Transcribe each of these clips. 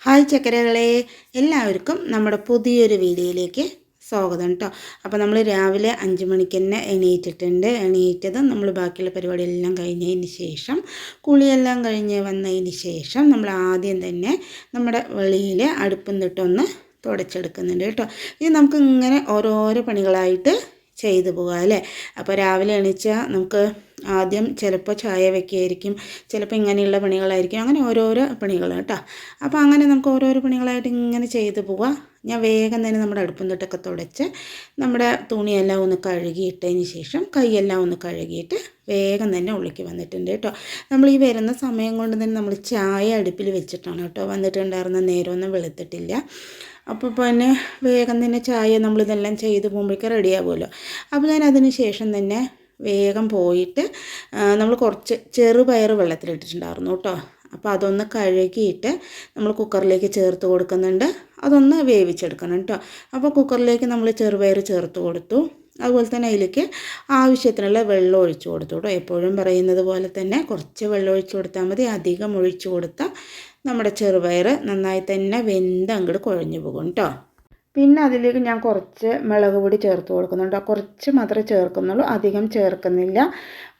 Hi ചക്കരകളെ, എല്ലാവർക്കും നമ്മുടെ പുതിയൊരു വീഡിയോയിലേക്ക് സ്വാഗതം കേട്ടോ. അപ്പോൾ നമ്മൾ രാവിലെ 5 മണിക്ക് തന്നെ എണീറ്റിട്ടുണ്ട്. എണീറ്റത് നമ്മൾ ബാക്കിയുള്ള പരിപാടിയെല്ലാം കഴിഞ്ഞതിന് ശേഷം, കുളിയെല്ലാം കഴിഞ്ഞ് വന്നതിന് ശേഷം നമ്മൾ ആദ്യം തന്നെ നമ്മുടെ വെളിയിൽ അടുപ്പും തൊട്ടൊന്ന് തുടച്ചെടുക്കുന്നുണ്ട് കേട്ടോ. ഇത് നമുക്ക് ഇങ്ങനെ ഓരോരോ പണികളായിട്ട് ചെയ്തു പോകാം അല്ലേ. അപ്പോൾ രാവിലെ എണീച്ചാൽ നമുക്ക് ആദ്യം ചിലപ്പോൾ ചായ വയ്ക്കുകയായിരിക്കും, ചിലപ്പോൾ ഇങ്ങനെയുള്ള പണികളായിരിക്കും, അങ്ങനെ ഓരോരോ പണികൾ കേട്ടോ. അപ്പോൾ അങ്ങനെ നമുക്ക് ഓരോരോ പണികളായിട്ട് ഇങ്ങനെ ചെയ്തു പോവാം. ഞാൻ വേഗം തന്നെ നമ്മുടെ അടുപ്പും തൊട്ടൊക്കെ തുടച്ച് നമ്മുടെ തുണിയെല്ലാം ഒന്ന് കഴുകിയിട്ടതിന് ശേഷം കൈയെല്ലാം ഒന്ന് കഴുകിയിട്ട് വേഗം തന്നെ ഉള്ളിലേക്ക് വന്നിട്ടുണ്ട് കേട്ടോ. നമ്മൾ ഈ വരുന്ന സമയം കൊണ്ട് തന്നെ നമ്മൾ ചായ അടുപ്പിൽ വെച്ചിട്ടാണ് കേട്ടോ വന്നിട്ടുണ്ടായിരുന്ന, നേരമൊന്നും വെളുത്തിട്ടില്ല. അപ്പോൾ പിന്നെ വേഗം തന്നെ ചായ നമ്മളിതെല്ലാം ചെയ്ത് പോകുമ്പോഴേക്കും റെഡിയാവുമല്ലോ. അപ്പോൾ ഞാൻ അതിന് ശേഷം തന്നെ വേഗം പോയിട്ട് നമ്മൾ കുറച്ച് ചെറുപയർ വെള്ളത്തിലിട്ടിട്ടുണ്ടായിരുന്നു കേട്ടോ. അപ്പോൾ അതൊന്ന് കഴുകിയിട്ട് നമ്മൾ കുക്കറിലേക്ക് ചേർത്ത് കൊടുക്കുന്നുണ്ട്, അതൊന്ന് വേവിച്ചെടുക്കണം കേട്ടോ. അപ്പോൾ കുക്കറിലേക്ക് നമ്മൾ ചെറുപയർ ചേർത്ത് കൊടുത്തു. അതുപോലെ തന്നെ അതിലേക്ക് ആവശ്യത്തിനുള്ള വെള്ളം ഒഴിച്ചു കൊടുത്തു കേട്ടോ. എപ്പോഴും പറയുന്നത് പോലെ തന്നെ കുറച്ച് വെള്ളം ഒഴിച്ചു കൊടുത്താൽ മതി. അധികം ഒഴിച്ചു കൊടുത്താൽ നമ്മുടെ ചെറുപയർ നന്നായി തന്നെ വെന്ത് അങ്ങോട്ട് കുഴഞ്ഞു പോകും കേട്ടോ. പിന്നെ അതിലേക്ക് ഞാൻ കുറച്ച് മുളക് പൊടി ചേർത്ത് കൊടുക്കുന്നുണ്ട്. കുറച്ച് മാത്രമേ ചേർക്കുന്നുള്ളൂ, അധികം ചേർക്കുന്നില്ല.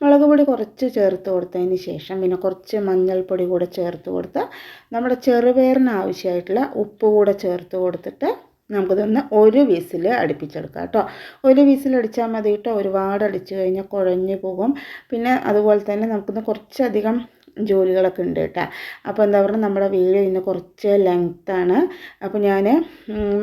മുളക് പൊടി കുറച്ച് ചേർത്ത് കൊടുത്തതിന് ശേഷം പിന്നെ കുറച്ച് മഞ്ഞൾപ്പൊടി കൂടെ ചേർത്ത് കൊടുത്ത് നമ്മുടെ ചെറുപയറിന് ആവശ്യമായിട്ടുള്ള ഉപ്പ് കൂടെ ചേർത്ത് കൊടുത്തിട്ട് നമുക്കിതൊന്ന് ഒരു വിസിൽ അടുപ്പിച്ചെടുക്കാം കേട്ടോ. ഒരു വിസിലടിച്ചാൽ മതി കേട്ടോ. ഒരുപാട് അടിച്ചു കഴിഞ്ഞാൽ കുഴഞ്ഞു പോകും. പിന്നെ അതുപോലെ തന്നെ നമുക്കിന്ന് കുറച്ചധികം ജോലികളൊക്കെ ഉണ്ട് കേട്ടോ. അപ്പോൾ എന്താ പറയുക, നമ്മുടെ വീഡിയോ ഇന്ന് കുറച്ച് ലെങ്ത്താണ്. അപ്പോൾ ഞാൻ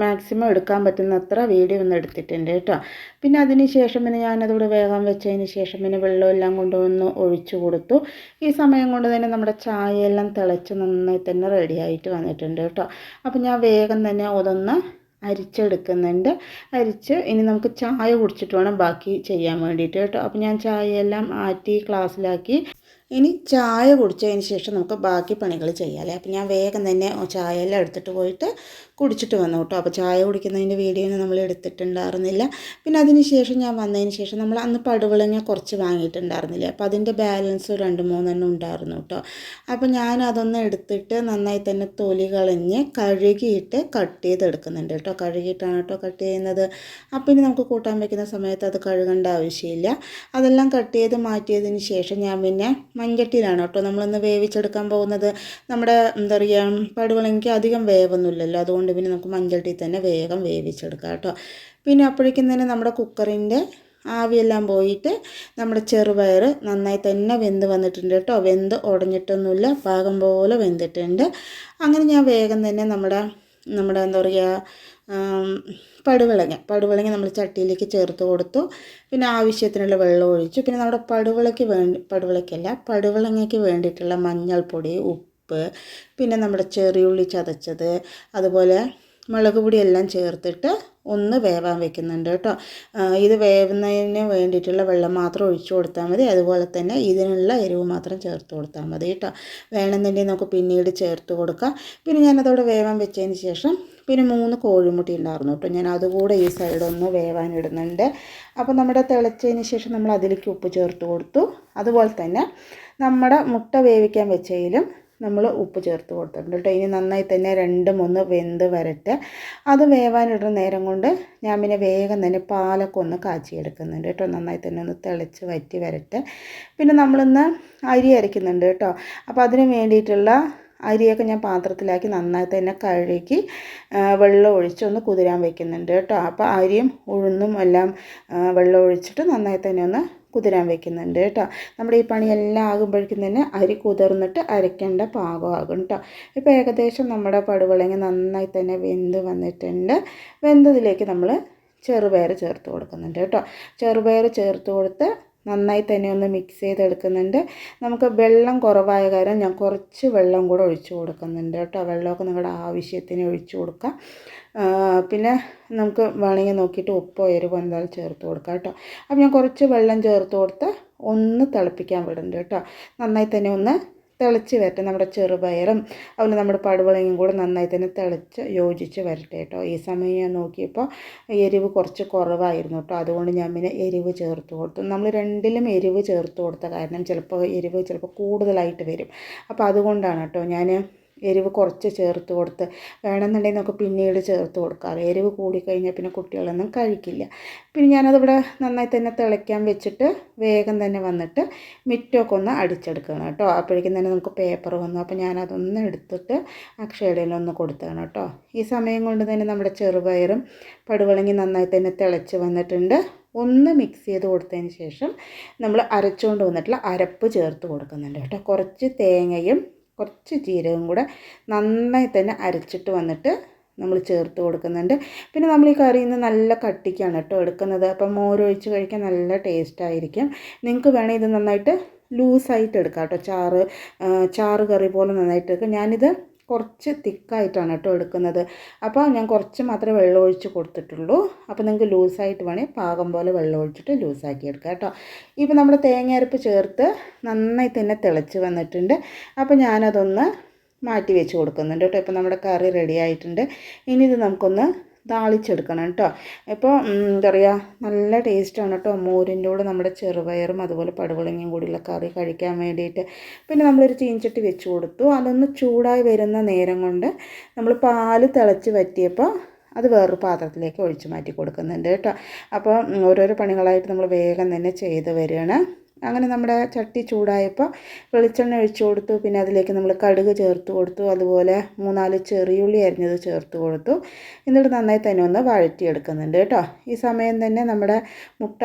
മാക്സിമം എടുക്കാൻ പറ്റുന്നത്ര വീഡിയോ ഒന്ന് എടുത്തിട്ടുണ്ട് കേട്ടോ. പിന്നെ അതിന് ശേഷം പിന്നെ ഞാനതോടെ വേഗം വെച്ചതിന് ശേഷം പിന്നെ വെള്ളമെല്ലാം കൊണ്ടുവന്ന് ഒഴിച്ചു കൊടുത്തു. ഈ സമയം കൊണ്ട് തന്നെ നമ്മുടെ ചായയെല്ലാം തിളച്ച് നന്നായി തന്നെ റെഡി ആയിട്ട് വന്നിട്ടുണ്ട് കേട്ടോ. അപ്പോൾ ഞാൻ വേഗം തന്നെ അതൊന്ന് അരിച്ചെടുക്കുന്നുണ്ട്. അരിച്ച് ഇനി നമുക്ക് ചായ കുടിച്ചിട്ട് വേണം ബാക്കി ചെയ്യാൻ വേണ്ടിയിട്ട് കേട്ടോ. അപ്പോൾ ഞാൻ ചായയെല്ലാം ആറ്റി ഗ്ലാസ്സിലാക്കി ഇനി ചായ കുടിച്ചതിന് ശേഷം നമുക്ക് ബാക്കി പണികൾ ചെയ്യാമല്ലേ. അപ്പോൾ ഞാൻ വേഗം തന്നെ ചായയെല്ലാം എടുത്തിട്ട് പോയിട്ട് കുടിച്ചിട്ട് വന്നു കേട്ടോ. അപ്പോൾ ചായ കുടിക്കുന്നതിൻ്റെ വീഡിയോ ഒന്നും നമ്മൾ എടുത്തിട്ടുണ്ടായിരുന്നില്ല. പിന്നെ അതിന് ശേഷം ഞാൻ വന്നതിന് ശേഷം നമ്മൾ അന്ന് പടുവളങ്ങ കുറച്ച് വാങ്ങിയിട്ടുണ്ടായിരുന്നില്ല. അപ്പോൾ അതിൻ്റെ ബാലൻസ് 2-3 ഉണ്ടായിരുന്നു കേട്ടോ. അപ്പോൾ ഞാൻ അതൊന്ന് എടുത്തിട്ട് നന്നായി തന്നെ തൊലി കളഞ്ഞ് കഴുകിയിട്ട് കട്ട് ചെയ്തെടുക്കുന്നുണ്ട് കേട്ടോ. കഴുകിയിട്ടാണ് കേട്ടോ കട്ട് ചെയ്യുന്നത്. അപ്പോൾ ഇനി നമുക്ക് കൂട്ടാൻ വയ്ക്കുന്ന സമയത്ത് അത് കഴുകേണ്ട ആവശ്യമില്ല. അതെല്ലാം കട്ട് ചെയ്ത് മാറ്റിയതിന് ശേഷം ഞാൻ പിന്നെ മൺചട്ടിയിലാണ് കേട്ടോ നമ്മളൊന്ന് വേവിച്ചെടുക്കാൻ പോകുന്നത്. നമ്മുടെ എന്താ പറയുക, പടുവളങ്ങയ്ക്ക് അധികം വേവൊന്നുമില്ലല്ലോ, അതുകൊണ്ട് പിന്നെ നമുക്ക് മൺചട്ടിയിൽ തന്നെ വേഗം വേവിച്ചെടുക്കാം കേട്ടോ. പിന്നെ അപ്പോഴേക്കും തന്നെ നമ്മുടെ കുക്കറിൻ്റെ ആവിയെല്ലാം പോയിട്ട് നമ്മുടെ ചെറുപയർ നന്നായി തന്നെ വെന്ത് വന്നിട്ടുണ്ട് കേട്ടോ. വെന്ത് ഉടഞ്ഞിട്ടൊന്നുമില്ല, പാകം പോലെ വെന്തിട്ടുണ്ട്. അങ്ങനെ ഞാൻ വേഗം തന്നെ നമ്മുടെ എന്താ പറയുക, പടുവളങ്ങ നമ്മൾ ചട്ടിയിലേക്ക് ചേർത്ത് കൊടുത്തു. പിന്നെ ആവശ്യത്തിനുള്ള വെള്ളം ഒഴിച്ചു. പിന്നെ നമ്മുടെ പടുവളങ്ങയ്ക്ക് വേണ്ടിയിട്ടുള്ള മഞ്ഞൾപ്പൊടി, ഉപ്പ്, പിന്നെ നമ്മുടെ ചെറിയുള്ളി ചതച്ചത്, അതുപോലെ മുളക് പൊടിയെല്ലാം ചേർത്തിട്ട് ഒന്ന് വേവാൻ വെക്കുന്നുണ്ട് കേട്ടോ. ഇത് വേവുന്നതിന് വേണ്ടിയിട്ടുള്ള വെള്ളം മാത്രം ഒഴിച്ചു കൊടുത്താൽ മതി. അതുപോലെ തന്നെ ഇതിനുള്ള എരിവ് മാത്രം ചേർത്ത് കൊടുത്താൽ മതി കേട്ടോ. വേണമെന്നുണ്ടെങ്കിൽ നമുക്ക് പിന്നീട് ചേർത്ത് കൊടുക്കാം. പിന്നെ ഞാനതോടെ വേവാൻ വെച്ചതിന് ശേഷം പിന്നെ 3 കോഴിമുട്ട ഉണ്ടായിരുന്നു കേട്ടോ. ഞാൻ അതുകൂടെ ഈ സൈഡൊന്ന് വേവാനിടുന്നുണ്ട്. അപ്പോൾ നമ്മുടെ തിളച്ചതിന് ശേഷം നമ്മൾ അതിലേക്ക് ഉപ്പ് ചേർത്ത് കൊടുത്തു. അതുപോലെ തന്നെ നമ്മുടെ മുട്ട വേവിക്കാൻ വെച്ചതിലും നമ്മൾ ഉപ്പ് ചേർത്ത് കൊടുത്തിട്ടുണ്ട് കേട്ടോ. ഇനി നന്നായി തന്നെ 2-3 വെന്ത് വരട്ടെ. അത് വേവാനിടുന്ന നേരം കൊണ്ട് ഞാൻ പിന്നെ വേഗം തന്നെ പാലൊക്കെ ഒന്ന് കാച്ചിയെടുക്കുന്നുണ്ട് കേട്ടോ. നന്നായി തന്നെ ഒന്ന് തിളച്ച് വറ്റി വരട്ടെ. പിന്നെ നമ്മളിന്ന് അരി അരയ്ക്കുന്നുണ്ട് കേട്ടോ. അപ്പോൾ അതിന് വേണ്ടിയിട്ടുള്ള അരിയൊക്കെ ഞാൻ പാത്രത്തിലാക്കി നന്നായി തന്നെ കഴുകി വെള്ളം ഒഴിച്ച് ഒന്ന് കുതിരാൻ വെക്കുന്നുണ്ട് കേട്ടോ. അപ്പോൾ അരിയും ഉഴുന്നും എല്ലാം വെള്ളം ഒഴിച്ചിട്ട് നന്നായി തന്നെ ഒന്ന് കുതിരാൻ വെക്കുന്നുണ്ട് കേട്ടോ. നമ്മുടെ ഈ പണിയെല്ലാം ആകുമ്പോഴേക്കും തന്നെ അരി കുതിർന്നിട്ട് അരയ്ക്കേണ്ട പാകമാകും കേട്ടോ. ഇപ്പോൾ ഏകദേശം നമ്മുടെ പടുവളങ്ങ നന്നായി തന്നെ വെന്ത് വന്നിട്ടുണ്ട്. വെന്തതിലേക്ക് നമ്മൾ ചെറുപയർ ചേർത്ത് കൊടുക്കുന്നുണ്ട് കേട്ടോ. ചെറുപയർ ചേർത്ത് കൊടുത്ത് നന്നായി തന്നെ ഒന്ന് മിക്സ് ചെയ്തെടുക്കുന്നുണ്ട്. നമുക്ക് വെള്ളം കുറവായ കാരണം ഞാൻ കുറച്ച് വെള്ളം കൂടെ ഒഴിച്ച് കൊടുക്കുന്നുണ്ട് കേട്ടോ. വെള്ളമൊക്കെ നിങ്ങളുടെ ആവശ്യത്തിന് ഒഴിച്ച് കൊടുക്കാം. പിന്നെ നമുക്ക് വേണമെങ്കിൽ നോക്കിയിട്ട് ഉപ്പോ എരിവോ എന്തായാലും ചേർത്ത് കൊടുക്കാം കേട്ടോ. അപ്പോൾ ഞാൻ കുറച്ച് വെള്ളം ചേർത്ത് കൊടുത്ത് ഒന്ന് തിളപ്പിക്കാൻ വിടുന്നുണ്ട് കേട്ടോ. നന്നായി തന്നെ ഒന്ന് തിളച്ച് വരട്ടെ. നമ്മുടെ ചെറുപയറും അതുപോലെ നമ്മുടെ പടുവളങ്ങയും കൂടെ നന്നായി തന്നെ തിളച്ച് യോജിച്ച് വരട്ടെ കേട്ടോ. ഈ സമയം ഞാൻ നോക്കിയപ്പോൾ എരിവ് കുറച്ച് കുറവായിരുന്നു കേട്ടോ. അതുകൊണ്ട് ഞാൻ പിന്നെ എരിവ് ചേർത്ത് കൊടുത്തു. നമ്മൾ രണ്ടിലും എരിവ് ചേർത്ത് കൊടുത്ത കാരണം ചിലപ്പോൾ എരിവ് കൂടുതലായിട്ട് വരും. അപ്പോൾ അതുകൊണ്ടാണ് കേട്ടോ ഞാൻ എരിവ് കുറച്ച് ചേർത്ത് കൊടുത്ത്, വേണമെന്നുണ്ടെങ്കിൽ നമുക്ക് പിന്നീട് ചേർത്ത് കൊടുക്കാം. എരിവ് കൂടിക്കഴിഞ്ഞാൽ പിന്നെ കുട്ടികളൊന്നും കഴിക്കില്ല. പിന്നെ ഞാനതിവിടെ നന്നായി തന്നെ തിളയ്ക്കാൻ വെച്ചിട്ട് വേഗം തന്നെ വന്നിട്ട് മിറ്റമൊക്കെ ഒന്ന് അടിച്ചെടുക്കണം കേട്ടോ. അപ്പോഴേക്കും തന്നെ നമുക്ക് പേപ്പർ വന്നു. അപ്പോൾ ഞാനതൊന്ന് എടുത്തിട്ട് അക്ഷയയിലൊന്ന് കൊടുത്തതാണ് കേട്ടോ. ഈ സമയം കൊണ്ട് തന്നെ നമ്മുടെ ചെറുപയറും പടുവളങ്ങി നന്നായി തന്നെ തിളച്ച് വന്നിട്ടുണ്ട്. ഒന്ന് മിക്സ് ചെയ്ത് കൊടുത്തതിന് ശേഷം നമ്മൾ അരച്ചുകൊണ്ട് വന്നിട്ടുള്ള അരപ്പ് ചേർത്ത് കൊടുക്കുന്നുണ്ട് കേട്ടോ. കുറച്ച് തേങ്ങയും കുറച്ച് ജീരകവും കൂടെ നന്നായി തന്നെ അരച്ചിട്ട് വന്നിട്ട് നമ്മൾ ചേർത്ത് കൊടുക്കുന്നുണ്ട്. പിന്നെ നമ്മൾ ഈ കറിയിൽ നിന്ന് നല്ല കട്ടിക്കാണ് കേട്ടോ എടുക്കുന്നത്. അപ്പം മോരൊഴിച്ച് കഴിക്കാൻ നല്ല ടേസ്റ്റായിരിക്കും. നിങ്ങൾക്ക് വേണേൽ ഇത് നന്നായിട്ട് ലൂസായിട്ട് എടുക്കാം കേട്ടോ. ചാറ് കറി പോലെ നന്നായിട്ട് എടുക്കാം. ഞാനിത് കുറച്ച് തിക്കായിട്ടാണ് കേട്ടോ എടുക്കുന്നത്. അപ്പോൾ ഞാൻ കുറച്ച് മാത്രമേ വെള്ളം ഒഴിച്ച് കൊടുത്തിട്ടുള്ളൂ. അപ്പോൾ നിങ്ങൾക്ക് ലൂസായിട്ട് വേണേൽ പാകം പോലെ വെള്ളം ഒഴിച്ചിട്ട് ലൂസാക്കി എടുക്കാം കേട്ടോ. ഇപ്പോൾ നമ്മുടെ തേങ്ങ അരപ്പ് ചേർത്ത് നന്നായി തന്നെ തിളച്ച് വന്നിട്ടുണ്ട്. അപ്പോൾ ഞാനതൊന്ന് മാറ്റി വെച്ച് കൊടുക്കുന്നുണ്ട് കേട്ടോ. ഇപ്പോൾ നമ്മുടെ കറി റെഡി ആയിട്ടുണ്ട്. ഇനി ഇത് നമുക്കൊന്ന് താളിച്ചെടുക്കണം കേട്ടോ. ഇപ്പോൾ എന്താ പറയുക, നല്ല ടേസ്റ്റാണ് കേട്ടോ മോരിൻ്റെ കൂടെ നമ്മുടെ ചെറുപയറും അതുപോലെ പടുവളങ്ങയും കൂടിയുള്ള കറി കഴിക്കാൻ വേണ്ടിയിട്ട്. പിന്നെ നമ്മളൊരു ചീൻചട്ടി വെച്ച് കൊടുത്തു. അതൊന്ന് ചൂടായി വരുന്ന നേരം കൊണ്ട് നമ്മൾ പാല് തിളച്ച് വറ്റിയപ്പോൾ അത് വേറൊരു പാത്രത്തിലേക്ക് ഒഴിച്ച് മാറ്റി കൊടുക്കുന്നുണ്ട് കേട്ടോ. അപ്പോൾ ഓരോരോ പണികളായിട്ട് നമ്മൾ വേഗം തന്നെ ചെയ്ത് വരികയാണ്. അങ്ങനെ നമ്മുടെ ചട്ടി ചൂടായപ്പോൾ വെളിച്ചെണ്ണ ഒഴിച്ച് കൊടുത്തു. പിന്നെ അതിലേക്ക് നമ്മൾ കടുക് ചേർത്ത് കൊടുത്തു. അതുപോലെ 3-4 ചെറിയുള്ളി അരിഞ്ഞത് ചേർത്ത് കൊടുത്തു. എന്നിട്ട് നന്നായി തന്നെ ഒന്ന് വഴറ്റിയെടുക്കുന്നുണ്ട് കേട്ടോ. ഈ സമയം തന്നെ നമ്മുടെ മുട്ട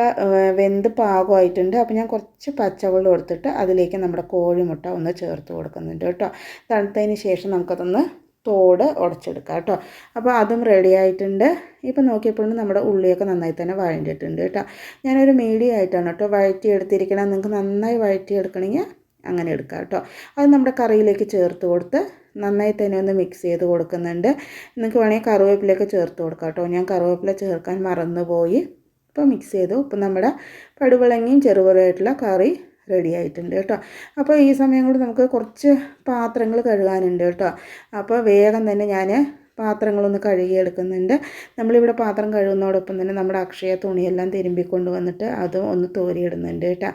വെന്ത് പാകമായിട്ടുണ്ട്. അപ്പോൾ ഞാൻ കുറച്ച് പച്ചവെള്ളം എടുത്തിട്ട് അതിലേക്ക് നമ്മുടെ കോഴിമുട്ട ഒന്ന് ചേർത്ത് കൊടുക്കുന്നുണ്ട് കേട്ടോ. തണുത്തതിന് ശേഷം നമുക്കതൊന്ന് തോട് ഉടച്ചെടുക്കാം കേട്ടോ. അപ്പോൾ അതും റെഡി ആയിട്ടുണ്ട്. ഇപ്പോൾ നോക്കിയപ്പോഴും നമ്മുടെ ഉള്ളിയൊക്കെ നന്നായി തന്നെ വഴണ്ടിയിട്ടുണ്ട് കേട്ടോ. ഞാനൊരു മീഡിയം ആയിട്ടാണ് കേട്ടോ വഴറ്റിയെടുത്തിരിക്കണം. നിങ്ങൾക്ക് നന്നായി വഴറ്റിയെടുക്കണമെങ്കിൽ അങ്ങനെ എടുക്കാം കേട്ടോ. അത് നമ്മുടെ കറിയിലേക്ക് ചേർത്ത് കൊടുത്ത് നന്നായി തന്നെ ഒന്ന് മിക്സ് ചെയ്ത് കൊടുക്കുന്നുണ്ട്. നിങ്ങൾക്ക് വേണമെങ്കിൽ കറിവേപ്പിലയൊക്കെ ചേർത്ത് കൊടുക്കാം കേട്ടോ. ഞാൻ കറിവേപ്പില ചേർക്കാൻ മറന്നുപോയി. ഇപ്പോൾ മിക്സ് ചെയ്തു. ഇപ്പം നമ്മുടെ പടുവളങ്ങയും ചെറുപയറുമായിട്ടുള്ള കറി റെഡി ആയിട്ടുണ്ട് കേട്ടോ. അപ്പോൾ ഈ സമയം കൊണ്ട് നമുക്ക് കുറച്ച് പാത്രങ്ങൾ കഴുകാനുണ്ട് കേട്ടോ. അപ്പോൾ വേഗം തന്നെ ഞാൻ പാത്രങ്ങളൊന്ന് കഴുകിയെടുക്കുന്നുണ്ട്. നമ്മളിവിടെ പാത്രം കഴുകുന്നതോടൊപ്പം തന്നെ നമ്മുടെ അക്ഷയ തുണിയെല്ലാം തിരുമ്പിക്കൊണ്ട് വന്നിട്ട് അതും ഒന്ന് തോരിയിടുന്നുണ്ട് കേട്ടോ.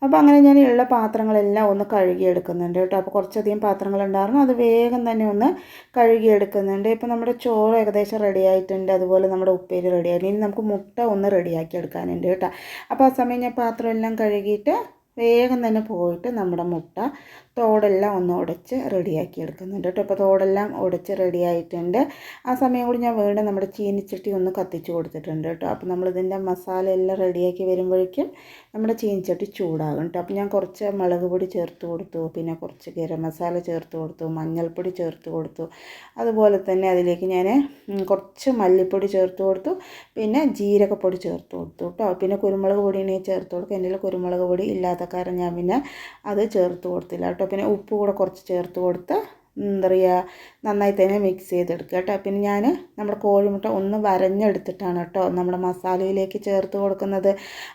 അപ്പോൾ അങ്ങനെ ഞാൻ ഉള്ള പാത്രങ്ങളെല്ലാം ഒന്ന് കഴുകിയെടുക്കുന്നുണ്ട് കേട്ടോ. അപ്പോൾ കുറച്ചധികം പാത്രങ്ങളുണ്ടായിരുന്നു, അത് വേഗം തന്നെ ഒന്ന് കഴുകിയെടുക്കുന്നുണ്ട്. ഇപ്പോൾ നമ്മുടെ ചോറ് ഏകദേശം റെഡി ആയിട്ടുണ്ട്. അതുപോലെ നമ്മുടെ ഉപ്പേരി റെഡി ആയിട്ടുണ്ട്. ഇനി നമുക്ക് മുട്ട ഒന്ന് റെഡിയാക്കി എടുക്കാനുണ്ട് കേട്ടോ. അപ്പോൾ ആ സമയം ഞാൻ പാത്രം എല്ലാം കഴുകിയിട്ട് വേഗം തന്നെ പോയിട്ട് നമ്മുടെ മുട്ട തോടെല്ലാം ഒന്ന് ഉടച്ച് റെഡിയാക്കി എടുക്കുന്നുണ്ട് കേട്ടോ. അപ്പോൾ തോടെല്ലാം ഉടച്ച് റെഡി ആയിട്ടുണ്ട്. ആ സമയം കൂടി ഞാൻ വീണ്ടും നമ്മുടെ ചീനിച്ചട്ടി ഒന്ന് കത്തിച്ച് കൊടുത്തിട്ടുണ്ട് കേട്ടോ. അപ്പോൾ നമ്മളിതിൻ്റെ മസാല എല്ലാം റെഡിയാക്കി വരുമ്പോഴേക്കും നമ്മുടെ ചീനിച്ചട്ടി ചൂടാകും കേട്ടോ. അപ്പോൾ ഞാൻ കുറച്ച് മുളക് പൊടി ചേർത്ത് കൊടുത്തു. പിന്നെ കുറച്ച് ഗരം മസാല ചേർത്ത് കൊടുത്തു. മഞ്ഞൾപ്പൊടി ചേർത്ത് കൊടുത്തു. അതുപോലെ തന്നെ അതിലേക്ക് ഞാൻ കുറച്ച് മല്ലിപ്പൊടി ചേർത്ത് കൊടുത്തു. പിന്നെ ജീരകപ്പൊടി ചേർത്ത് കൊടുത്തു കേട്ടോ. പിന്നെ കുരുമുളക് പൊടിയാണെങ്കിൽ ചേർത്ത് കൊടുക്കും. എൻ്റെ കുരുമുളക് പൊടി ഇല്ലാത്ത കാരണം ഞാൻ പിന്നെ അത് ചേർത്ത് കൊടുത്തില്ല കേട്ടോ. പിന്നെ ഉപ്പ് കൂടെ കുറച്ച് ചേർത്ത് കൊടുത്ത് എന്താ പറയുക നന്നായി തന്നെ മിക്സ് ചെയ്തെടുക്കുക കേട്ടോ. പിന്നെ ഞാൻ നമ്മുടെ കോഴിമുട്ട ഒന്ന് വരഞ്ഞെടുത്തിട്ടാണ് കേട്ടോ നമ്മുടെ മസാലയിലേക്ക് ചേർത്ത് കൊടുക്കുന്നത്.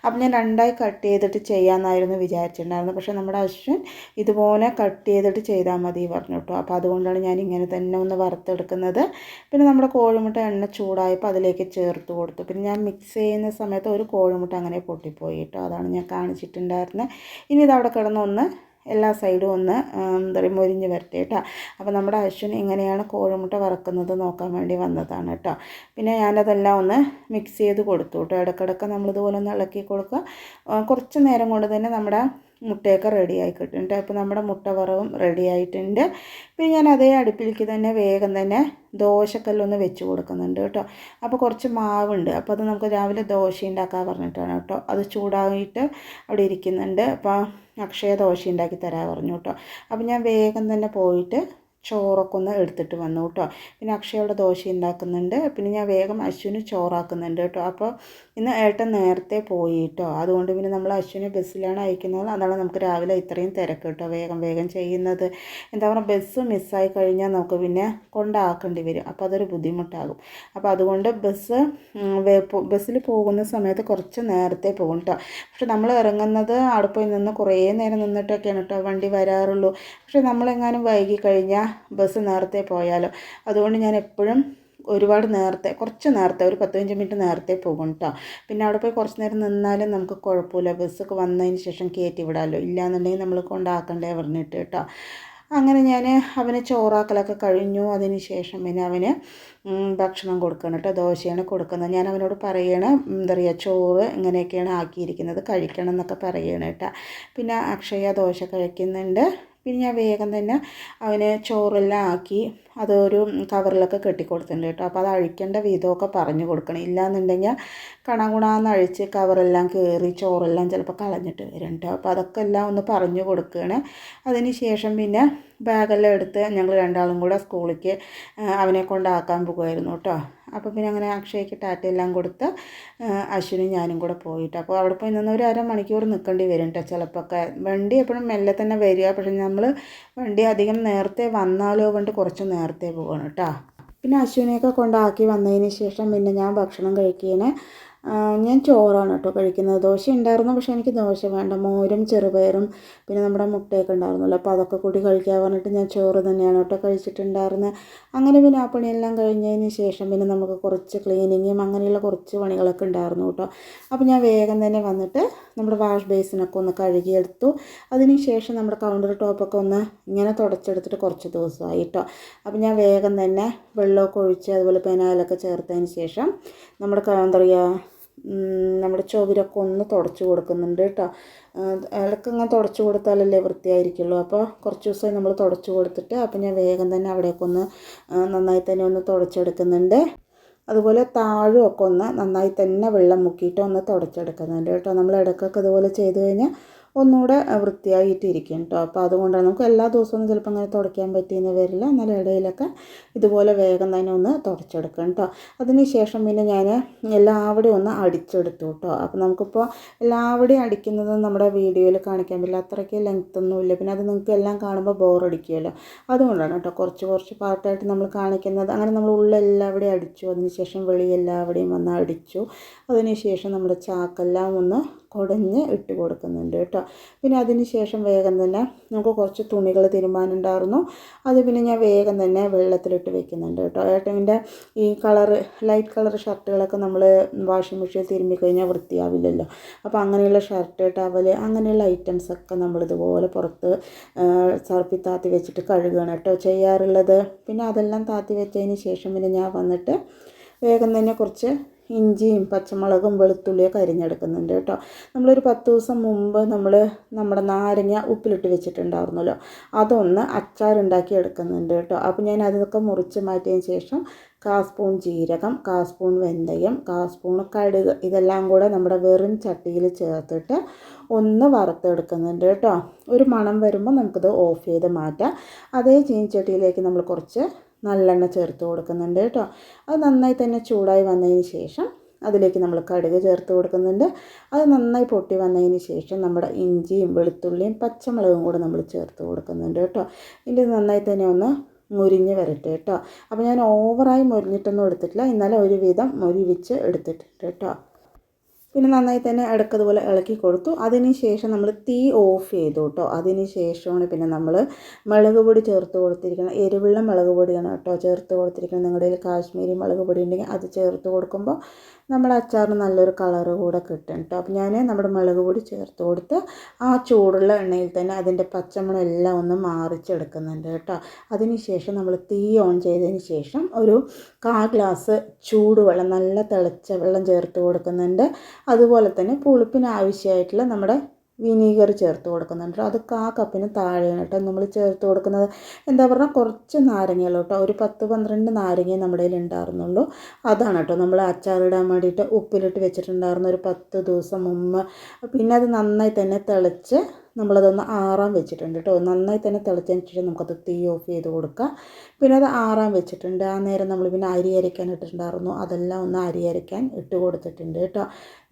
അപ്പം ഞാൻ രണ്ടായി കട്ട് ചെയ്തിട്ട് ചെയ്യാമെന്നായിരുന്നു വിചാരിച്ചിട്ടുണ്ടായിരുന്നു. പക്ഷേ നമ്മുടെ അശ്വിൻ ഇതുപോലെ കട്ട് ചെയ്തിട്ട് ചെയ്താൽ മതി പറഞ്ഞു കേട്ടോ. അപ്പോൾ അതുകൊണ്ടാണ് ഞാൻ ഇങ്ങനെ തന്നെ ഒന്ന് വറുത്തെടുക്കുന്നത്. പിന്നെ നമ്മുടെ കോഴിമുട്ട എണ്ണ ചൂടായപ്പോൾ അതിലേക്ക് ചേർത്ത് കൊടുത്തു. പിന്നെ ഞാൻ മിക്സ് ചെയ്യുന്ന സമയത്ത് ഒരു കോഴിമുട്ട അങ്ങനെ പൊട്ടിപ്പോയി കേട്ടോ. അതാണ് ഞാൻ കാണിച്ചിട്ടുണ്ടായിരുന്നത്. ഇനി ഇതവിടെ കിടന്നൊന്ന് എല്ലാ സൈഡും ഒന്ന് എന്താ പറയുക മൊരിഞ്ഞ് വരട്ടെ കേട്ടോ. അപ്പോൾ നമ്മുടെ അശ്വിൻ എങ്ങനെയാണ് കോഴിമുട്ട വറക്കുന്നത് നോക്കാൻ വേണ്ടി വന്നതാണ് കേട്ടോ. പിന്നെ ഞാനതെല്ലാം ഒന്ന് മിക്സ് ചെയ്ത് കൊടുത്തു കേട്ടോ. ഇടയ്ക്കിടയ്ക്ക് നമ്മളിതുപോലെ ഒന്ന് ഇളക്കി കൊടുക്കുക. കുറച്ച് നേരം കൊണ്ട് തന്നെ നമ്മുടെ മുട്ടയൊക്കെ റെഡി ആയി കിട്ടുന്നുണ്ട്. അപ്പോൾ നമ്മുടെ മുട്ട വറവും റെഡി ആയിട്ടുണ്ട്. പിന്നെ ഞാൻ അതേ അടുപ്പിലേക്ക് തന്നെ വേഗം തന്നെ ദോശക്കല്ലൊന്ന് വെച്ച് കൊടുക്കുന്നുണ്ട് കേട്ടോ. അപ്പോൾ കുറച്ച് മാവുണ്ട്. അപ്പോൾ അത് നമുക്ക് രാവിലെ ദോശ ഉണ്ടാക്കാൻ പറഞ്ഞിട്ടാണ് കേട്ടോ. അത് ചൂടായിട്ട് അവിടെ ഇരിക്കുന്നുണ്ട്. അപ്പോൾ അക്ഷയ ദോശ ഉണ്ടാക്കി തരാൻ പറഞ്ഞു കേട്ടോ. അപ്പോൾ ഞാൻ വേഗം തന്നെ പോയിട്ട് ചോറൊക്കെ ഒന്ന് എടുത്തിട്ട് വന്നു കേട്ടോ. പിന്നെ അക്ഷയയുടെ ദോശ ഉണ്ടാക്കുന്നുണ്ട്. പിന്നെ ഞാൻ വേഗം അശ്വിന് ചോറാക്കുന്നുണ്ട് കേട്ടോ. അപ്പോൾ ഇന്ന് ഏട്ടൻ നേരത്തെ പോയി കേട്ടോ. അതുകൊണ്ട് പിന്നെ നമ്മൾ അശ്വിനെ ബസ്സിലാണ് അയക്കുന്നത്. അതാണ് നമുക്ക് രാവിലെ ഇത്രയും തിരക്ക് കേട്ടോ. വേഗം ചെയ്യുന്നത്. എന്താ പറയുക, ബസ് മിസ്സായി കഴിഞ്ഞാൽ നമുക്ക് പിന്നെ കൊണ്ടാക്കേണ്ടി വരും. അപ്പോൾ അതൊരു ബുദ്ധിമുട്ടാകും. അപ്പോൾ അതുകൊണ്ട് ബസ്സിൽ പോകുന്ന സമയത്ത് കുറച്ച് നേരത്തെ പോകും കേട്ടോ. പക്ഷെ നമ്മൾ ഇറങ്ങുന്നത് അവിടെ പോയി നിന്ന് കുറേ നേരം നിന്നിട്ടൊക്കെയാണ് കേട്ടോ വണ്ടി വരാറുള്ളൂ. പക്ഷെ നമ്മളെങ്ങാനും വൈകി കഴിഞ്ഞാൽ ബസ് നേരത്തെ പോയാലോ. അതുകൊണ്ട് ഞാൻ എപ്പോഴും ഒരുപാട് നേരത്തെ, കുറച്ച് നേരത്തെ, ഒരു 10-15 മിനിറ്റ് നേരത്തെ പോകും കേട്ടോ. പിന്നെ അവിടെ പോയി കുറച്ച് നേരം നിന്നാലും നമുക്ക് കുഴപ്പമില്ല. ബസ്സൊക്കെ വന്നതിന് ശേഷം കയറ്റി വിടാമല്ലോ. ഇല്ലയെന്നുണ്ടെങ്കിൽ നമ്മൾ കൊണ്ടാക്കണ്ടേ പറഞ്ഞിട്ട് കേട്ടോ. അങ്ങനെ ഞാൻ അവന് ചോറാക്കലൊക്കെ കഴിഞ്ഞു. അതിന് ശേഷം പിന്നെ അവന് ഭക്ഷണം കൊടുക്കണം കേട്ടോ. ദോശയാണ് കൊടുക്കുന്നത്. ഞാൻ അവനോട് പറയണം എന്താ പറയുക, ചോറ് ഇങ്ങനെയൊക്കെയാണ് ആക്കിയിരിക്കുന്നത്, കഴിക്കണം എന്നൊക്കെ പറയണം കേട്ടോ. പിന്നെ അക്ഷയ ദോശ കഴിക്കുന്നുണ്ട്. പിന്നെ ഞാൻ വേഗം തന്നെ അവന് ചോറെല്ലാം ആക്കി അതൊരു കവറിലൊക്കെ കെട്ടിക്കൊടുത്തിട്ടുണ്ട് കേട്ടോ. അപ്പോൾ അത് അഴിക്കേണ്ട വിധമൊക്കെ പറഞ്ഞു കൊടുക്കണം. ഇല്ലയെന്നുണ്ടെങ്കിൽ കണകുണാന്ന് അഴിച്ച് കവറെല്ലാം കയറി ചോറെല്ലാം ചിലപ്പോൾ കളഞ്ഞിട്ട് വരും കേട്ടോ. അപ്പോൾ അതൊക്കെ എല്ലാം ഒന്ന് പറഞ്ഞു കൊടുക്കുകയാണ്. അതിന് ശേഷം പിന്നെ ബാഗെല്ലാം എടുത്ത് ഞങ്ങൾ രണ്ടാളും കൂടെ സ്കൂളിലേക്ക് അവനെ കൊണ്ടാക്കാൻ പോകുമായിരുന്നു കേട്ടോ. അപ്പോൾ പിന്നെ അങ്ങനെ അക്ഷയ്ക്ക് ടാറ്റയെല്ലാം കൊടുത്ത് അശ്വിനും ഞാനും കൂടെ പോയിട്ട്, അപ്പോൾ അവിടെ പോയി നിന്ന് ഒരു അരമണിക്കൂർ നിൽക്കേണ്ടി വരും കേട്ടോ. ചിലപ്പോൾ വണ്ടി എപ്പോഴും മെല്ലെ തന്നെ വരിക, പക്ഷേ നമ്മൾ വണ്ടി അധികം നേരത്തെ വന്നാലോ കൊണ്ട് കുറച്ച് നേരത്തെ പോകണം കേട്ടോ. പിന്നെ അശ്വിനെയൊക്കെ കൊണ്ടാക്കി വന്നതിന് ശേഷം പിന്നെ ഞാൻ ഭക്ഷണം കഴിക്കുകയാണ്. ഞാൻ ചോറാണ് കേട്ടോ കഴിക്കുന്നത്. ദോശ ഉണ്ടായിരുന്നു, പക്ഷേ എനിക്ക് ദോശ വേണ്ട. മോരും ചെറുപയറും പിന്നെ നമ്മുടെ മുട്ടയൊക്കെ ഉണ്ടായിരുന്നല്ലോ, അപ്പോൾ അതൊക്കെ കൂടി കഴിക്കാൻ പറഞ്ഞിട്ട് ഞാൻ ചോറ് തന്നെയാണ് കേട്ടോ കഴിച്ചിട്ടുണ്ടായിരുന്നത്. അങ്ങനെ പിന്നെ ആ പണിയെല്ലാം കഴിഞ്ഞതിന് ശേഷം പിന്നെ നമുക്ക് കുറച്ച് ക്ലീനിങ്ങും അങ്ങനെയുള്ള കുറച്ച് പണികളൊക്കെ ഉണ്ടായിരുന്നു കേട്ടോ. അപ്പോൾ ഞാൻ വേഗം തന്നെ വന്നിട്ട് നമ്മുടെ വാഷ് ബേസിനൊക്കെ ഒന്ന് കഴുകിയെടുത്തു. അതിന് ശേഷം നമ്മുടെ കൗണ്ടർ ടോപ്പൊക്കെ ഒന്ന് ഇങ്ങനെ തുടച്ചെടുത്തിട്ട് കുറച്ച് ദിവസമായി കേട്ടോ. അപ്പോൾ ഞാൻ വേഗം തന്നെ വെള്ളമൊക്കെ ഒഴിച്ച് അതുപോലെ പെനായിലൊക്കെ ചേർത്തതിന് ശേഷം നമ്മുടെ എന്താ പറയുക, നമ്മുടെ ചുവരൊക്കെ ഒന്ന് തുടച്ച് കൊടുക്കുന്നുണ്ട് കേട്ടോ. ഇടയ്ക്ക് ഇങ്ങനെ തുടച്ച് കൊടുത്താലല്ലേ വൃത്തിയായിരിക്കുള്ളൂ. അപ്പോൾ കുറച്ച് ദിവസമായി നമ്മൾ തുടച്ച് കൊടുത്തിട്ട് അപ്പോൾ ഞാൻ വേഗം തന്നെ അവിടെയൊക്കെ ഒന്ന് നന്നായി തന്നെ ഒന്ന് തുടച്ചെടുക്കുന്നുണ്ട്. അതുപോലെ താഴെയൊക്കെ ഒന്ന് നന്നായി തന്നെ വെള്ളം മുക്കിയിട്ട് ഒന്ന് തുടച്ചെടുക്കുന്നുണ്ട് കേട്ടോ. നമ്മൾ ഇടയ്ക്കൊക്കെ ഇതുപോലെ ചെയ്ത് കഴിഞ്ഞാൽ ഒന്നുകൂടെ വൃത്തിയായിട്ടിരിക്കും കേട്ടോ. അപ്പോൾ അതുകൊണ്ടാണ് നമുക്ക് എല്ലാ ദിവസവും ചിലപ്പോൾ അങ്ങനെ തുടയ്ക്കാൻ പറ്റിയെന്ന് വരില്ല. എന്നാലും ഇടയിലൊക്കെ ഇതുപോലെ വേഗം തന്നെ ഒന്ന് തുടച്ചെടുക്കണം കേട്ടോ. അതിന് ശേഷം പിന്നെ ഞാൻ എല്ലാവിടെയും ഒന്ന് അടിച്ചെടുത്തു കേട്ടോ. അപ്പോൾ നമുക്കിപ്പോൾ എല്ലാവിടെയും അടിക്കുന്നത് നമ്മുടെ വീഡിയോയിൽ കാണിക്കാൻ പറ്റില്ല, അത്രയ്ക്ക് ലെങ്ത്തൊന്നുമില്ല. പിന്നെ അത് നിങ്ങൾക്ക് എല്ലാം കാണുമ്പോൾ ബോറടിക്കുമല്ലോ, അതുകൊണ്ടാണ് കേട്ടോ കുറച്ച് പാർട്ടായിട്ട് നമ്മൾ കാണിക്കുന്നത്. അങ്ങനെ നമ്മൾ ഉള്ളെല്ലാവിടെയും അടിച്ചു. അതിന് ശേഷം വെളിയെല്ലാവിടെയും വന്ന് അടിച്ചു. അതിന് ശേഷം നമ്മുടെ ചാക്കെല്ലാം ഒന്ന് കുടഞ്ഞ് ഇട്ട് കൊടുക്കുന്നുണ്ട് കേട്ടോ. പിന്നെ അതിന് ശേഷം വേഗം തന്നെ നമുക്ക് കുറച്ച് തുണികൾ തിരുമ്പാനുണ്ടായിരുന്നു. അത് പിന്നെ ഞാൻ വേഗം തന്നെ വെള്ളത്തിലിട്ട് വെക്കുന്നുണ്ട് കേട്ടോ. ഏട്ടൻ്റെ ഈ ലൈറ്റ് കളർ ഷർട്ടുകളൊക്കെ നമ്മൾ വാഷിംഗ് മെഷീനിൽ തിരുമ്പി കഴിഞ്ഞാൽ വൃത്തിയാവില്ലല്ലോ. അപ്പോൾ അങ്ങനെയുള്ള ഷർട്ട്, ടവൽ അങ്ങനെയുള്ള ഐറ്റംസൊക്കെ നമ്മളിതുപോലെ പുറത്ത് സർഫിൽ താത്തി വെച്ചിട്ട് കഴുകുകയാണ് കേട്ടോ ചെയ്യാറുള്ളത്. പിന്നെ അതെല്ലാം താത്തി വെച്ചതിന് ശേഷം പിന്നെ ഞാൻ വന്നിട്ട് വേഗം തന്നെ കുറച്ച് ഇഞ്ചിയും പച്ചമുളകും വെളുത്തുള്ളിയൊക്കെ അരിഞ്ഞെടുക്കുന്നുണ്ട് കേട്ടോ. നമ്മളൊരു 10 ദിവസം മുമ്പ് നമ്മുടെ നാരങ്ങ ഉപ്പിലിട്ട് വെച്ചിട്ടുണ്ടായിരുന്നല്ലോ, അതൊന്ന് അച്ചാറുണ്ടാക്കി എടുക്കുന്നുണ്ട് കേട്ടോ. അപ്പോൾ ഞാൻ അതൊക്കെ മുറിച്ച് മാറ്റിയതിന് ശേഷം 1/4 സ്പൂൺ ജീരകം, 1/4 സ്പൂൺ വെന്തയം, 1/4 സ്പൂൺ കടുക് ഇതെല്ലാം കൂടെ നമ്മുടെ വെറും ചട്ടിയിൽ ചേർത്തിട്ട് ഒന്ന് വറുത്തെടുക്കുന്നുണ്ട് കേട്ടോ. ഒരു മണം വരുമ്പോൾ നമുക്കിത് ഓഫ് ചെയ്ത് മാറ്റാം. അതേ ചീനിച്ചട്ടിയിലേക്ക് നമ്മൾ കുറച്ച് നല്ലെണ്ണ ചേർത്ത് കൊടുക്കുന്നുണ്ട് കേട്ടോ. അത് നന്നായി തന്നെ ചൂടായി വന്നതിന് ശേഷം അതിലേക്ക് നമ്മൾ കടുക് ചേർത്ത് കൊടുക്കുന്നുണ്ട്. അത് നന്നായി പൊട്ടി വന്നതിന് ശേഷം നമ്മുടെ ഇഞ്ചിയും വെളുത്തുള്ളിയും പച്ചമുളകും കൂടെ നമ്മൾ ചേർത്ത് കൊടുക്കുന്നുണ്ട് കേട്ടോ. ഇത് നന്നായി തന്നെ ഒന്ന് മുരിഞ്ഞ് വരട്ടെ കേട്ടോ. അപ്പോൾ ഞാൻ ഓവറായി മുരിഞ്ഞിട്ടൊന്നും എടുത്തിട്ടില്ല, എന്നാലും ഒരുവിധം മുരിവിച്ച് എടുത്തിട്ടുണ്ട് കേട്ടോ. പിന്നെ നന്നായി തന്നെ ഇടയ്ക്കതുപോലെ ഇളക്കി കൊടുത്തു. അതിന് ശേഷം നമ്മൾ തീ ഓഫ് ചെയ്തു കേട്ടോ. അതിന് ശേഷമാണ് പിന്നെ നമ്മൾ മുളക് പൊടി ചേർത്ത് കൊടുത്തിരിക്കുന്നത്. എരിവുള്ള മുളക് പൊടിയാണ് കേട്ടോ ചേർത്ത് കൊടുത്തിരിക്കുന്നത്. നിങ്ങളുടെ കയ്യിൽ കാശ്മീരി മുളക് പൊടി ഉണ്ടെങ്കിൽ അത് ചേർത്ത് കൊടുക്കുമ്പോൾ നമ്മുടെ അച്ചാറിന് നല്ലൊരു കളറ് കൂടെ കിട്ടും കേട്ടോ. അപ്പോൾ ഞാൻ നമ്മുടെ മുളക് പൊടി ചേർത്ത് കൊടുത്ത് ആ ചൂടുള്ള എണ്ണയിൽ തന്നെ അതിൻ്റെ പച്ചമണം എല്ലാം ഒന്ന് മാറിച്ചെടുക്കുന്നുണ്ട് കേട്ടോ. അതിന് ശേഷം നമ്മൾ തീ ഓൺ ചെയ്തതിന് ശേഷം ഒരു 1/4 ഗ്ലാസ് ചൂടുവെള്ളം, നല്ല തിളച്ച വെള്ളം ചേർത്ത് കൊടുക്കുന്നുണ്ട്. അതുപോലെ തന്നെ പുളിപ്പിന് ആവശ്യമായിട്ടുള്ള നമ്മുടെ വിനീഗർ ചേർത്ത് കൊടുക്കുന്നുണ്ട്. അത് 1/4 കപ്പിന് താഴെയാണ് കേട്ടോ നമ്മൾ ചേർത്ത് കൊടുക്കുന്നത്. എന്താ പറഞ്ഞാൽ കുറച്ച് നാരങ്ങയുള്ളൂ കേട്ടോ. ഒരു 10-12 നാരങ്ങ നമ്മുടെ കയ്യിൽ ഉണ്ടായിരുന്നുള്ളൂ. അതാണ് കേട്ടോ നമ്മൾ അച്ചാറിടാൻ വേണ്ടിയിട്ട് ഉപ്പിലിട്ട് വെച്ചിട്ടുണ്ടായിരുന്നു ഒരു 10 ദിവസം മുമ്പ്. പിന്നെ അത് നന്നായി തന്നെ തിളച്ച് നമ്മളതൊന്ന് ആറാൻ വെച്ചിട്ടുണ്ട് കേട്ടോ. നന്നായി തന്നെ തിളച്ചതിന് ശേഷം നമുക്കത് തീ ഓഫ് ചെയ്ത് കൊടുക്കാം. പിന്നെ അത് ആറാൻ വെച്ചിട്ടുണ്ട്. ആ നേരം നമ്മൾ പിന്നെ അരി അരയ്ക്കാൻ ഇട്ടിട്ടുണ്ടായിരുന്നു, അതെല്ലാം ഒന്ന് അരി അരയ്ക്കാൻ ഇട്ട് കൊടുത്തിട്ടുണ്ട് കേട്ടോ.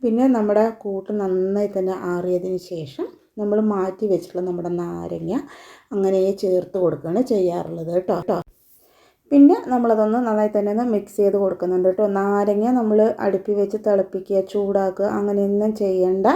പിന്നെ നമ്മുടെ കൂട്ട് നന്നായി തന്നെ ആറിയതിന് ശേഷം നമ്മൾ മാറ്റി വെച്ചിട്ടുള്ള നമ്മുടെ നാരങ്ങ അങ്ങനെ ചേർത്ത് കൊടുക്കുകയാണ് ചെയ്യാറുള്ളത് കേട്ടോ. പിന്നെ നമ്മളതൊന്ന് നന്നായി തന്നെ ഒന്ന് മിക്സ് ചെയ്ത് കൊടുക്കുന്നുണ്ട് കേട്ടോ. നാരങ്ങ നമ്മൾ അടുപ്പിൽ വെച്ച് തിളപ്പിക്കുക, ചൂടാക്കുക അങ്ങനെയൊന്നും ചെയ്യേണ്ട.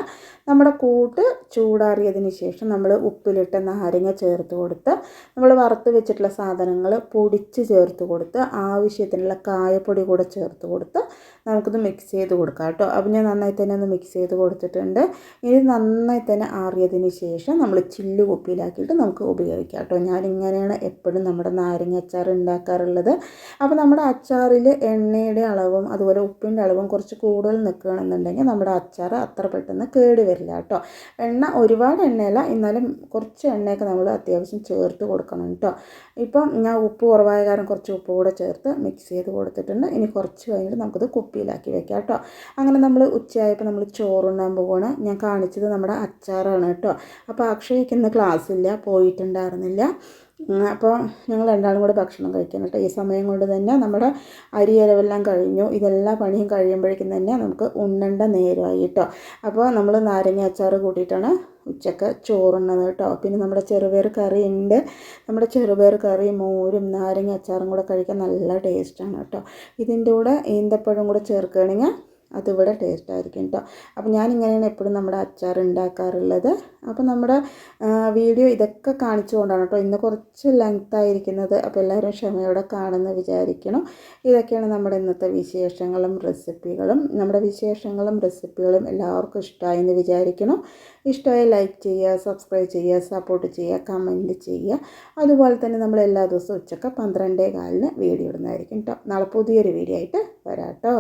നമ്മുടെ കൂട്ട് ചൂടാറിയതിന് ശേഷം നമ്മൾ ഉപ്പിലിട്ട നാരങ്ങ ചേർത്ത് കൊടുത്ത് നമ്മൾ വറുത്ത് വെച്ചിട്ടുള്ള സാധനങ്ങൾ പൊടിച്ച് ചേർത്ത് കൊടുത്ത് ആവശ്യത്തിനുള്ള കായപ്പൊടി കൂടെ ചേർത്ത് കൊടുത്ത് നമുക്കിത് മിക്സ് ചെയ്ത് കൊടുക്കാം കേട്ടോ. അപ്പോൾ ഞാൻ നന്നായി തന്നെ ഒന്ന് മിക്സ് ചെയ്ത് കൊടുത്തിട്ടുണ്ട്. ഇത് നന്നായി തന്നെ ആറിയതിന് ശേഷം നമ്മൾ ചില്ല് കുപ്പിയിലാക്കിയിട്ട് നമുക്ക് ഉപയോഗിക്കാം കേട്ടോ. ഞാനിങ്ങനെയാണ് എപ്പോഴും നമ്മുടെ നാരങ്ങ അച്ചാർ ഉണ്ടാക്കാറുള്ളത്. അപ്പോൾ നമ്മുടെ അച്ചാറിൽ എണ്ണയുടെ അളവും അതുപോലെ ഉപ്പിൻ്റെ അളവും കുറച്ച് കൂടുതൽ നിൽക്കുകയാണെന്നുണ്ടെങ്കിൽ നമ്മുടെ അച്ചാർ അത്ര പെട്ടെന്ന് കേട് വരില്ല കേട്ടോ. ഒരുപാട് എണ്ണയല്ല, എന്നാലും കുറച്ച് എണ്ണയൊക്കെ നമ്മൾ അത്യാവശ്യം ചേർത്ത് കൊടുക്കണം കേട്ടോ. ഇപ്പം ഞാൻ ഉപ്പ് കുറവായ കാരണം കുറച്ച് ഉപ്പ് കൂടെ ചേർത്ത് മിക്സ് ചെയ്ത് കൊടുത്തിട്ടുണ്ട്. ഇനി കുറച്ച് കഴിഞ്ഞിട്ട് നമുക്കിത് കുപ്പിയിലാക്കി വെക്കാം കേട്ടോ. അങ്ങനെ നമ്മൾ ഉച്ചയായപ്പോൾ നമ്മൾ ചോറുണ്ണാൻ പോവുകയാണ്. ഞാൻ കാണിച്ചത് നമ്മുടെ അച്ചാറാണ് കേട്ടോ. അപ്പോൾ അക്ഷയ്ക്ക് ഇന്ന് ക്ലാസ്സില്ല, പോയിട്ടുണ്ടായിരുന്നില്ല. അപ്പോൾ ഞങ്ങൾ രണ്ടാളും കൂടെ ഭക്ഷണം കഴിക്കാൻ കേട്ടോ. ഈ സമയം കൊണ്ട് തന്നെ നമ്മുടെ അരിയരവെല്ലാം കഴിഞ്ഞു. ഇതെല്ലാം പണിയും കഴിയുമ്പോഴേക്കും തന്നെ നമുക്ക് ഉണ്ണേണ്ട നേരമായി കേട്ടോ. അപ്പോൾ നമ്മൾ നാരങ്ങ അച്ചാർ കൂട്ടിയിട്ടാണ് ഉച്ചക്ക് ചോറുണ്ണത് കേട്ടോ. പിന്നെ നമ്മുടെ ചെറുപയർ കറി ഉണ്ട്. നമ്മുടെ ചെറുപയർ കറി മോരും നാരങ്ങ അച്ചാറും കൂടെ കഴിക്കാൻ നല്ല ടേസ്റ്റാണ് കേട്ടോ. ഇതിൻ്റെ കൂടെ ഈന്തപ്പഴം കൂടെ ചേർക്കുകയാണെങ്കിൽ അതിവിടെ ടേസ്റ്റ് ആയിരിക്കും കേട്ടോ. അപ്പോൾ ഞാനിങ്ങനെയാണ് എപ്പോഴും നമ്മുടെ അച്ചാർ ഉണ്ടാക്കാറുള്ളത്. അപ്പോൾ നമ്മുടെ വീഡിയോ ഇതൊക്കെ കാണിച്ചുകൊണ്ടാണ് കേട്ടോ ഇന്ന് കുറച്ച് ലെങ്ത് ആയിരിക്കുന്നത്. അപ്പോൾ എല്ലാവരും ക്ഷമയോടെ കാണുമെന്ന് വിചാരിക്കണം. ഇതൊക്കെയാണ് നമ്മുടെ ഇന്നത്തെ വിശേഷങ്ങളും റെസിപ്പികളും. നമ്മുടെ വിശേഷങ്ങളും റെസിപ്പികളും എല്ലാവർക്കും ഇഷ്ടമായെന്ന് വിചാരിക്കണം. ഇഷ്ടമായി ലൈക്ക് ചെയ്യുക, സബ്സ്ക്രൈബ് ചെയ്യുക, സപ്പോർട്ട് ചെയ്യുക, കമൻറ്റ് ചെയ്യുക. അതുപോലെ തന്നെ നമ്മൾ എല്ലാ ദിവസവും ഉച്ചക്ക് 12:15 വീഡിയോ ഇടുന്നതായിരിക്കും കേട്ടോ. നാളെ പുതിയൊരു വീഡിയോ ആയിട്ട് വരാം കേട്ടോ.